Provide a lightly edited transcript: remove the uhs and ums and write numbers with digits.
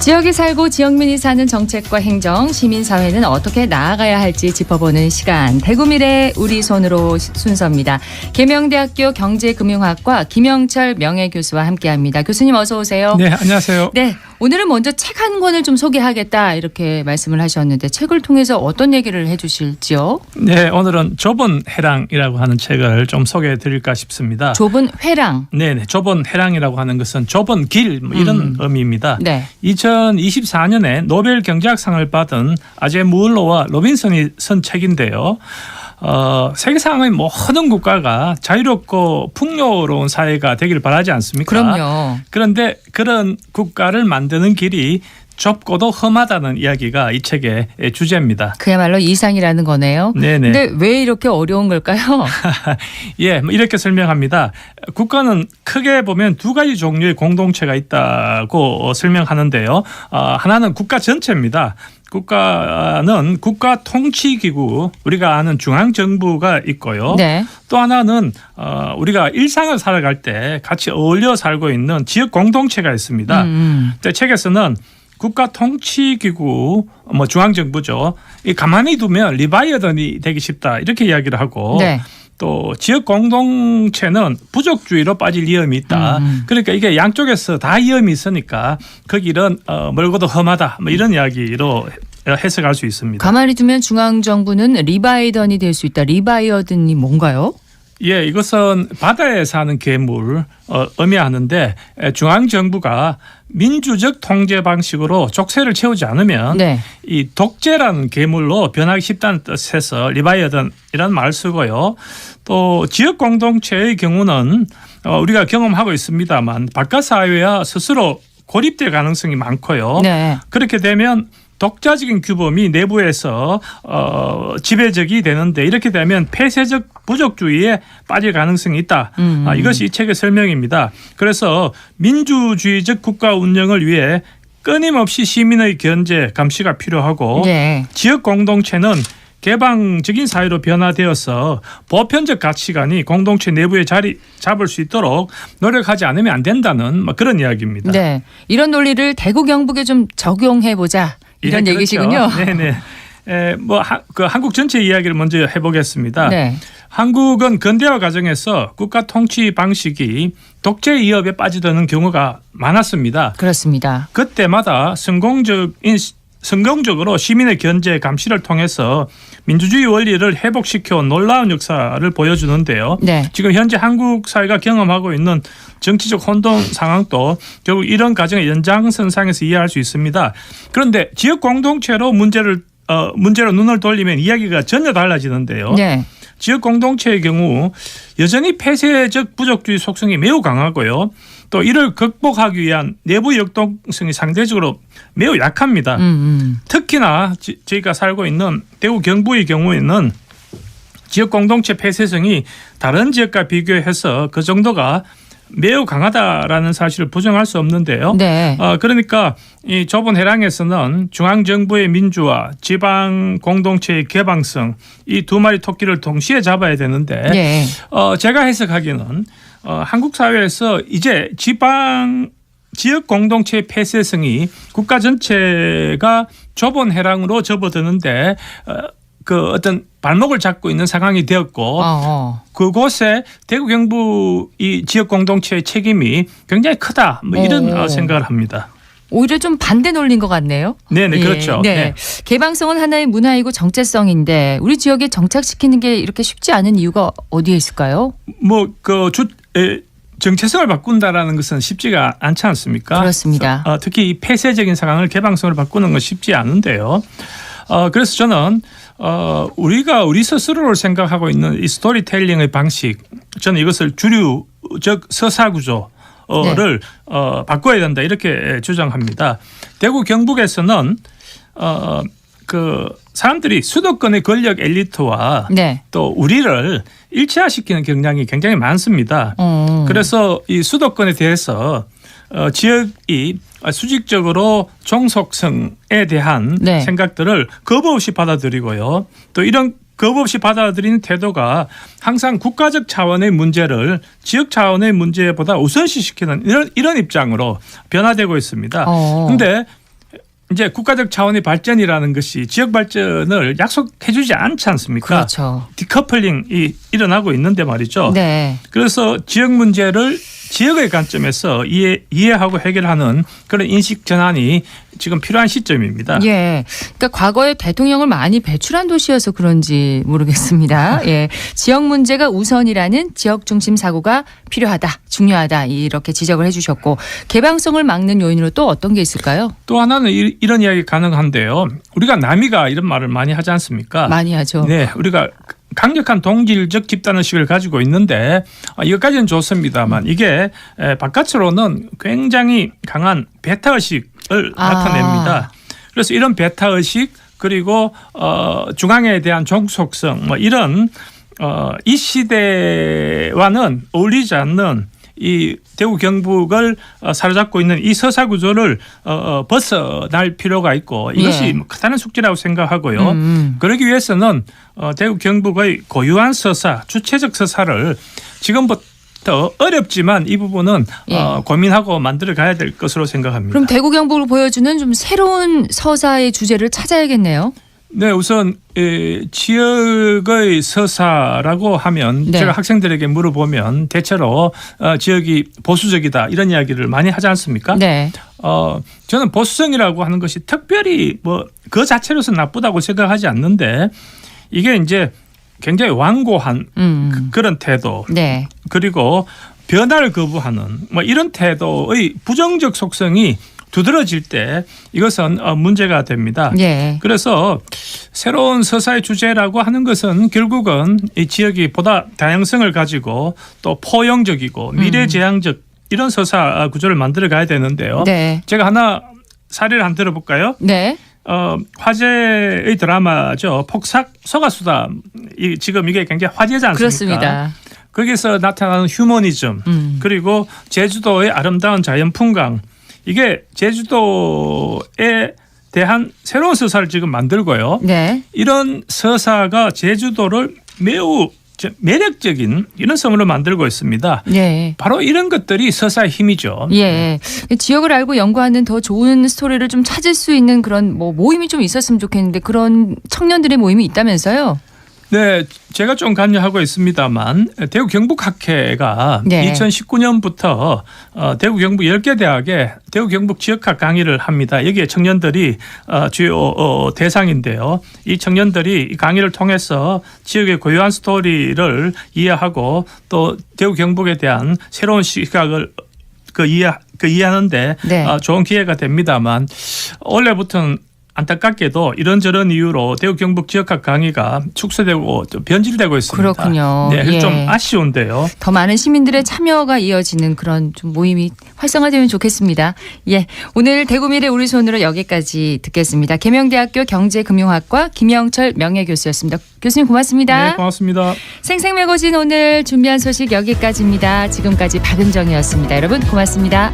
지역이 살고 지역민이 사는 정책과 행정, 시민사회는 어떻게 나아가야 할지 짚어보는 시간. 대구미래 우리 손으로 순서입니다. 계명대학교 경제금융학과 김영철 명예교수와 함께합니다. 교수님 어서 오세요. 네, 안녕하세요. 네, 오늘은 먼저 책 한 권을 좀 소개하겠다 이렇게 말씀을 하셨는데 책을 통해서 어떤 얘기를 해주실지요? 네, 오늘은 좁은 해랑이라고 하는 책을 좀 소개해 드릴까 싶습니다. 좁은 회랑. 네네, 좁은 해랑이라고 하는 것은 좁은 길 이런 의미입니다. 네. 2024년에 노벨 경제학상을 받은 아제 무얼로와 로빈슨이 쓴 책인데요. 세계상의 모든 국가가 자유롭고 풍요로운 사회가 되기를 바라지 않습니까? 그럼요. 그런데 그런 국가를 만드는 길이 좁고도 험하다는 이야기가 이 책의 주제입니다. 그야말로 이상이라는 거네요. 네네. 근데 왜 이렇게 어려운 걸까요? 예, 이렇게 설명합니다. 국가는 크게 보면 두 가지 종류의 공동체가 있다고 설명하는데요. 하나는 국가 전체입니다. 국가는 국가통치기구, 우리가 아는 중앙정부가 있고요. 네. 또 하나는 우리가 일상을 살아갈 때 같이 어울려 살고 있는 지역 공동체가 있습니다. 책에서는 국가통치기구, 중앙정부죠. 이 가만히 두면 리바이어던이 되기 쉽다 이렇게 이야기를 하고 네. 또 지역 공동체는 부족주의로 빠질 위험이 있다. 그러니까 이게 양쪽에서 다 위험이 있으니까 그 길은 멀고도 험하다. 이런 이야기로 해석할 수 있습니다. 가만히 두면 중앙정부는 리바이던이 될 수 있다. 리바이어던이 뭔가요? 예, 이것은 바다에 사는 괴물 의미하는데 중앙정부가 민주적 통제 방식으로 족쇄를 채우지 않으면 네. 이 독재라는 괴물로 변하기 쉽다는 뜻에서 리바이어던이라는 말을 쓰고요. 또 지역 공동체의 경우는 우리가 경험하고 있습니다만 바깥 사회와 스스로 고립될 가능성이 많고요. 네. 그렇게 되면 독자적인 규범이 내부에서 지배적이 되는데 이렇게 되면 폐쇄적 부족주의에 빠질 가능성이 있다. 이것이 이 책의 설명입니다. 그래서 민주주의적 국가 운영을 위해 끊임없이 시민의 견제, 감시가 필요하고 네. 지역 공동체는 개방적인 사회로 변화되어서 보편적 가치관이 공동체 내부에 자리 잡을 수 있도록 노력하지 않으면 안 된다는 그런 이야기입니다. 네, 이런 논리를 대구 경북에 좀 적용해 보자. 이런 예, 얘기시군요. 그렇죠. 네네. 한국 전체 이야기를 먼저 해보겠습니다. 네. 한국은 근대화 과정에서 국가 통치 방식이 독재 위협에 빠지는 경우가 많았습니다. 그렇습니다. 그때마다 성공적으로 시민의 견제 감시를 통해서 민주주의 원리를 회복시켜온 놀라운 역사를 보여주는데요. 네. 지금 현재 한국 사회가 경험하고 있는 정치적 혼돈 상황도 결국 이런 과정의 연장선상에서 이해할 수 있습니다. 그런데 지역 공동체로 문제로 눈을 돌리면 이야기가 전혀 달라지는데요. 네. 지역 공동체의 경우 여전히 폐쇄적 부족주의 속성이 매우 강하고요. 또 이를 극복하기 위한 내부 역동성이 상대적으로 매우 약합니다. 특히나 저희가 살고 있는 대구 경북의 경우에는 지역 공동체 폐쇄성이 다른 지역과 비교해서 그 정도가 매우 강하다라는 사실을 부정할 수 없는데요. 네. 그러니까 이 좁은 해랑에서는 중앙정부의 민주화, 지방 공동체의 개방성 이 두 마리 토끼를 동시에 잡아야 되는데 네. 제가 해석하기는 한국 사회에서 이제 지역 공동체의 폐쇄성이 국가 전체가 좁은 해랑으로 접어드는데 그 어떤 발목을 잡고 있는 상황이 되었고 그곳에 대구 경북 이 지역 공동체의 책임이 굉장히 크다 이런 생각을 합니다. 오히려 좀 반대 논리인 것 같네요. 네네, 그렇죠. 네. 네. 개방성은 하나의 문화이고 정체성인데 우리 지역에 정착시키는 게 이렇게 쉽지 않은 이유가 어디에 있을까요? 정체성을 바꾼다라는 것은 쉽지가 않지 않습니까? 그렇습니다. 특히 이 폐쇄적인 상황을 개방성으로 바꾸는 건 쉽지 않은데요. 그래서 저는 우리가 우리 스스로를 생각하고 있는 이 스토리텔링의 방식, 저는 이것을 주류적 서사구조를 바꿔야 된다 이렇게 주장합니다. 대구 경북에서는 그 사람들이 수도권의 권력 엘리트와 네. 또 우리를 일치화시키는 경향이 굉장히 많습니다. 그래서 이 수도권에 대해서 지역이 수직적으로 종속성에 대한 네. 생각들을 거부 없이 받아들이고요. 또 이런 거부 없이 받아들이는 태도가 항상 국가적 차원의 문제를 지역 차원의 문제보다 우선시시키는 이런 입장으로 변화되고 있습니다. 그런데 이제 국가적 차원의 발전이라는 것이 지역 발전을 약속해주지 않지 않습니까? 그렇죠. 디커플링이 일어나고 있는데 말이죠. 네. 그래서 지역 문제를 지역의 관점에서 이해하고 해결하는 그런 인식 전환이 지금 필요한 시점입니다. 예. 그러니까 과거에 대통령을 많이 배출한 도시여서 그런지 모르겠습니다. 예. 지역 문제가 우선이라는 지역 중심 사고가 필요하다, 중요하다 이렇게 지적을 해주셨고 개방성을 막는 요인으로 또 어떤 게 있을까요? 또 하나는 이런 이야기 가능한데요. 우리가 남이가 이런 말을 많이 하지 않습니까? 많이 하죠. 네, 우리가 강력한 동질적 집단의식을 가지고 있는데 이것까지는 좋습니다만 이게 바깥으로는 굉장히 강한 배타의식을 나타냅니다. 그래서 이런 배타의식 그리고 중앙에 대한 종속성 뭐 이런 이 시대와는 어울리지 않는 이 대구 경북을 사로잡고 있는 이 서사 구조를 벗어날 필요가 있고 이것이 예. 크다는 숙제라고 생각하고요. 그러기 위해서는 대구 경북의 고유한 서사, 주체적 서사를 지금부터 어렵지만 이 부분은 예. 고민하고 만들어 가야 될 것으로 생각합니다. 그럼 대구 경북을 보여주는 좀 새로운 서사의 주제를 찾아야겠네요. 네, 우선 지역의 서사라고 하면 네. 제가 학생들에게 물어보면 대체로 지역이 보수적이다 이런 이야기를 많이 하지 않습니까? 네. 저는 보수성이라고 하는 것이 특별히 뭐 그 자체로서 나쁘다고 생각하지 않는데 이게 이제 굉장히 완고한 그런 태도 네. 그리고 변화를 거부하는 뭐 이런 태도의 부정적 속성이 두드러질 때 이것은 문제가 됩니다. 예. 그래서 새로운 서사의 주제라고 하는 것은 결국은 이 지역이 보다 다양성을 가지고 또 포용적이고 미래지향적 이런 서사 구조를 만들어 가야 되는데요. 네. 제가 하나 사례를 한번 들어볼까요? 네. 화제의 드라마죠. 폭삭 소가수다. 지금 이게 굉장히 화제지 않습니까? 그렇습니다. 거기서 나타나는 휴머니즘 그리고 제주도의 아름다운 자연 풍광 이게 제주도에 대한 새로운 서사를 지금 만들고요. 네. 이런 서사가 제주도를 매우 매력적인 이런 섬으로 만들고 있습니다. 네. 바로 이런 것들이 서사의 힘이죠. 예. 지역을 알고 연구하는 더 좋은 스토리를 좀 찾을 수 있는 그런 뭐 모임이 좀 있었으면 좋겠는데 그런 청년들의 모임이 있다면서요? 네, 제가 좀 관여하고 있습니다만 대구 경북학회가 네. 2019년부터 대구 경북 10개 대학에 대구 경북 지역학 강의를 합니다. 여기에 청년들이 주요 대상인데요. 이 청년들이 이 강의를 통해서 지역의 고유한 스토리를 이해하고 또 대구 경북에 대한 새로운 시각을 이해하는데 네. 좋은 기회가 됩니다만 올해부터는 안타깝게도 이런저런 이유로 대구 경북 지역학 강의가 축소되고 변질되고 있습니다. 그렇군요. 네, 예. 좀 아쉬운데요. 더 많은 시민들의 참여가 이어지는 그런 좀 모임이 활성화되면 좋겠습니다. 예, 오늘 대구미래 우리 손으로 여기까지 듣겠습니다. 계명대학교 경제금융학과 김영철 명예교수였습니다. 교수님 고맙습니다. 네, 고맙습니다. 생생매거진 오늘 준비한 소식 여기까지입니다. 지금까지 박은정이었습니다. 여러분 고맙습니다.